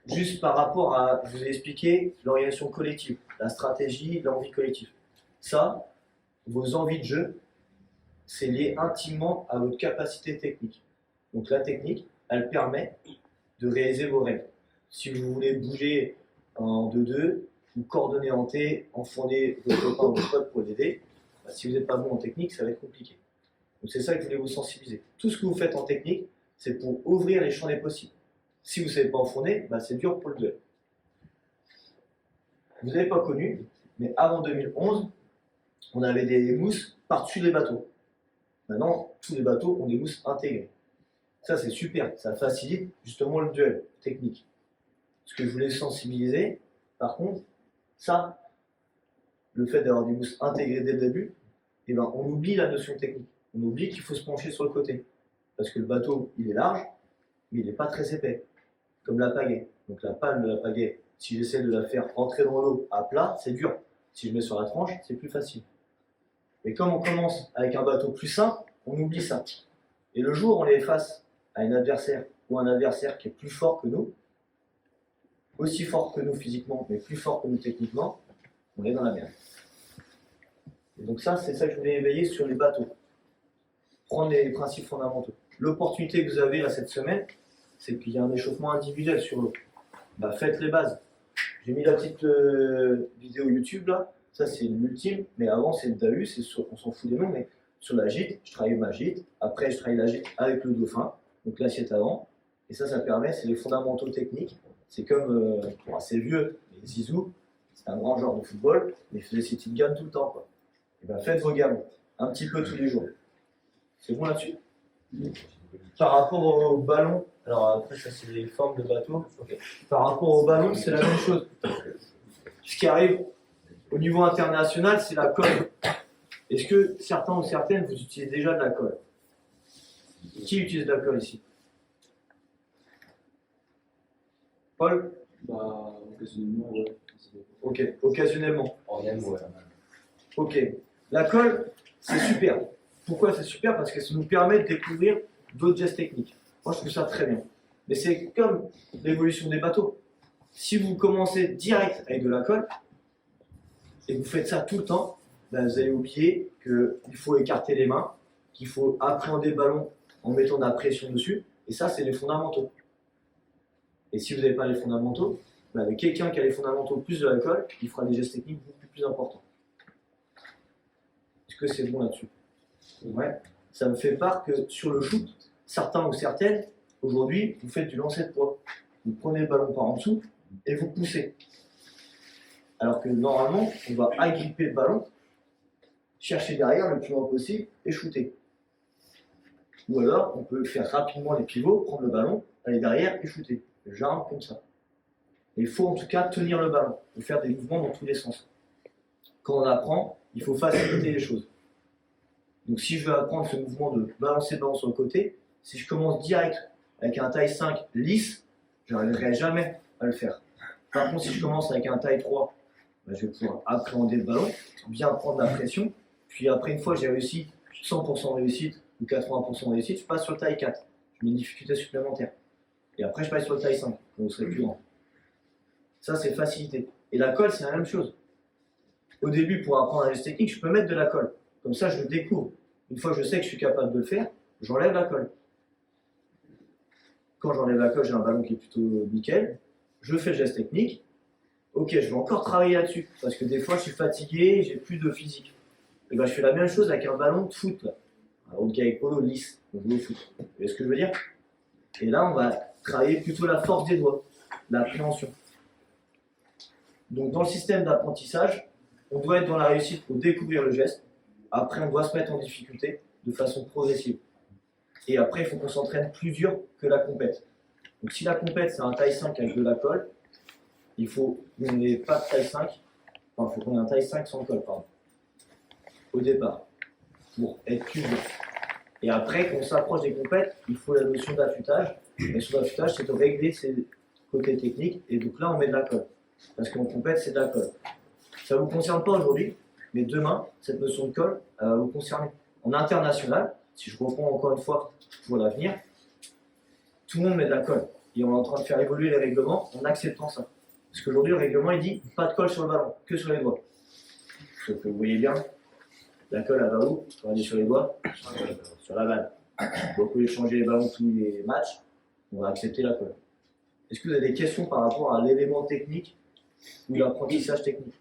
juste par rapport à, je vous ai expliqué, l'orientation collective, la stratégie, l'envie collective. Ça, vos envies de jeu, c'est lié intimement à votre capacité technique. Donc la technique, elle permet de réaliser vos règles. Si vous voulez bouger en 2-2, vous coordonner en T, enfourner votre copain ou votre pote pour l'aider, bah, si vous n'êtes pas bon en technique, ça va être compliqué. Donc c'est ça que je voulais vous sensibiliser. Tout ce que vous faites en technique, c'est pour ouvrir les champs des possibles. Si vous ne savez pas enfourner, bah, c'est dur pour le duel. Vous n'avez pas connu, mais avant 2011, on avait des mousses par-dessus les bateaux. Maintenant, tous les bateaux ont des mousses intégrées. Ça, c'est super. Ça facilite justement le duel technique. Ce que je voulais sensibiliser, par contre, ça, le fait d'avoir des mousses intégrées dès le début, eh ben, on oublie la notion technique. On oublie qu'il faut se pencher sur le côté. Parce que le bateau, il est large, mais il n'est pas très épais. Comme la pagaie. Donc la pale de la pagaie, si j'essaie de la faire rentrer dans l'eau à plat, c'est dur. Si je mets sur la tranche, c'est plus facile. Mais comme on commence avec un bateau plus simple, on oublie ça. Et le jour où on est face à un adversaire ou un adversaire qui est plus fort que nous, aussi fort que nous physiquement, mais plus fort que nous techniquement, on est dans la merde. Et donc ça, c'est ça que je voulais éveiller sur les bateaux. Prendre les principes fondamentaux. L'opportunité que vous avez là cette semaine, c'est qu'il y a un échauffement individuel sur l'eau. Bah, faites les bases. J'ai mis la petite vidéo YouTube là. Ça, c'est l'ultime, mais avant, c'est le DAU, on s'en fout des noms, mais sur la gîte, je travaille ma gîte. Après, je travaille la gîte avec le dauphin, donc l'assiette avant. Et ça permet, c'est les fondamentaux techniques. C'est comme, c'est vieux, mais Zizou, c'est un grand joueur de football, mais il faisait ses petites gammes tout le temps, quoi. Et ben, faites vos gammes, un petit peu tous les jours. C'est bon là-dessus? Par rapport au ballon, alors après, ça, c'est les formes de bateau. Okay. Par rapport au ballon, c'est la même chose. Ce qui arrive au niveau international, c'est la colle. Est-ce que certains ou certaines, vous utilisez déjà de la colle? Qui utilise de la colle ici? Paul? Bah, occasionnellement, ouais. Ok, occasionnellement. On aime, ouais. Ok. La colle, c'est super. Pourquoi c'est super? Parce que ça nous permet de découvrir d'autres gestes techniques. Moi, je trouve ça très bien. Mais c'est comme l'évolution des bateaux. Si vous commencez direct avec de la colle, et que vous faites ça tout le temps, ben vous allez oublier qu'il faut écarter les mains, qu'il faut appréhender le ballon en mettant de la pression dessus, et ça, c'est les fondamentaux. Et si vous n'avez pas les fondamentaux, ben avec quelqu'un qui a les fondamentaux plus de la colle, il fera des gestes techniques beaucoup plus importants. Est-ce que c'est bon là-dessus? Ouais. Ça me fait part que sur le shoot, certains ou certaines, aujourd'hui, vous faites du lancer de poids. Vous prenez le ballon par en dessous et vous poussez. Alors que normalement, on va agripper le ballon, chercher derrière le plus loin possible et shooter. Ou alors, on peut faire rapidement les pivots, prendre le ballon, aller derrière et shooter. Genre comme ça. Et il faut en tout cas tenir le ballon, il faut faire des mouvements dans tous les sens. Quand on apprend, il faut faciliter les choses. Donc si je veux apprendre ce mouvement de balancer le ballon sur le côté, si je commence direct avec un taille 5 lisse, je n'arriverai jamais à le faire. Par contre, si je commence avec un taille 3, ben, je vais pouvoir appréhender le ballon, bien prendre la pression, puis après une fois que j'ai réussi 100% réussite ou 80% réussite, je passe sur le taille 4. Je mets une difficulté supplémentaire. Et après je passe sur le taille 5, quand vous serez plus grand. Ça c'est facilité. Et la colle c'est la même chose. Au début, pour apprendre un geste technique, je peux mettre de la colle. Comme ça je le découvre. Une fois que je sais que je suis capable de le faire, j'enlève la colle. Quand j'enlève la colle, j'ai un ballon qui est plutôt nickel. Je fais le geste technique. Ok, je vais encore travailler là-dessus. Parce que des fois, je suis fatigué, j'ai plus de physique. Et ben, je fais la même chose avec un ballon de foot. Là. Un hockey avec polo lisse. On joue au foot. Vous voyez ce que je veux dire? Et là, on va travailler plutôt la force des doigts, l'appréhension. Donc, dans le système d'apprentissage, on doit être dans la réussite pour découvrir le geste. Après, on doit se mettre en difficulté de façon progressive. Et après, il faut qu'on s'entraîne plus dur que la compète. Donc si la compète, c'est un taille 5 avec de la colle, il faut qu'on n'ait pas de taille 5, enfin, il faut qu'on ait un taille 5 sans colle, pardon, au départ, pour être plus dur. Et après, quand on s'approche des compètes, il faut la notion d'affûtage. La notion d'affûtage, c'est de régler ses côtés techniques, et donc là, on met de la colle. Parce qu'en compète, c'est de la colle. Ça ne vous concerne pas aujourd'hui, mais demain, cette notion de colle va vous concerner. En international, si je reprends encore une fois pour l'avenir, tout le monde met de la colle. Et on est en train de faire évoluer les règlements en acceptant ça. Parce qu'aujourd'hui, le règlement, il dit pas de colle sur le ballon, que sur les doigts. Sauf que vous voyez bien, la colle, elle va où? On va aller sur les doigts, sur la balle. Donc, au lieu de changer les ballons tous les matchs, on va accepter la colle. Est-ce que vous avez des questions par rapport à l'élément technique ou l'apprentissage technique?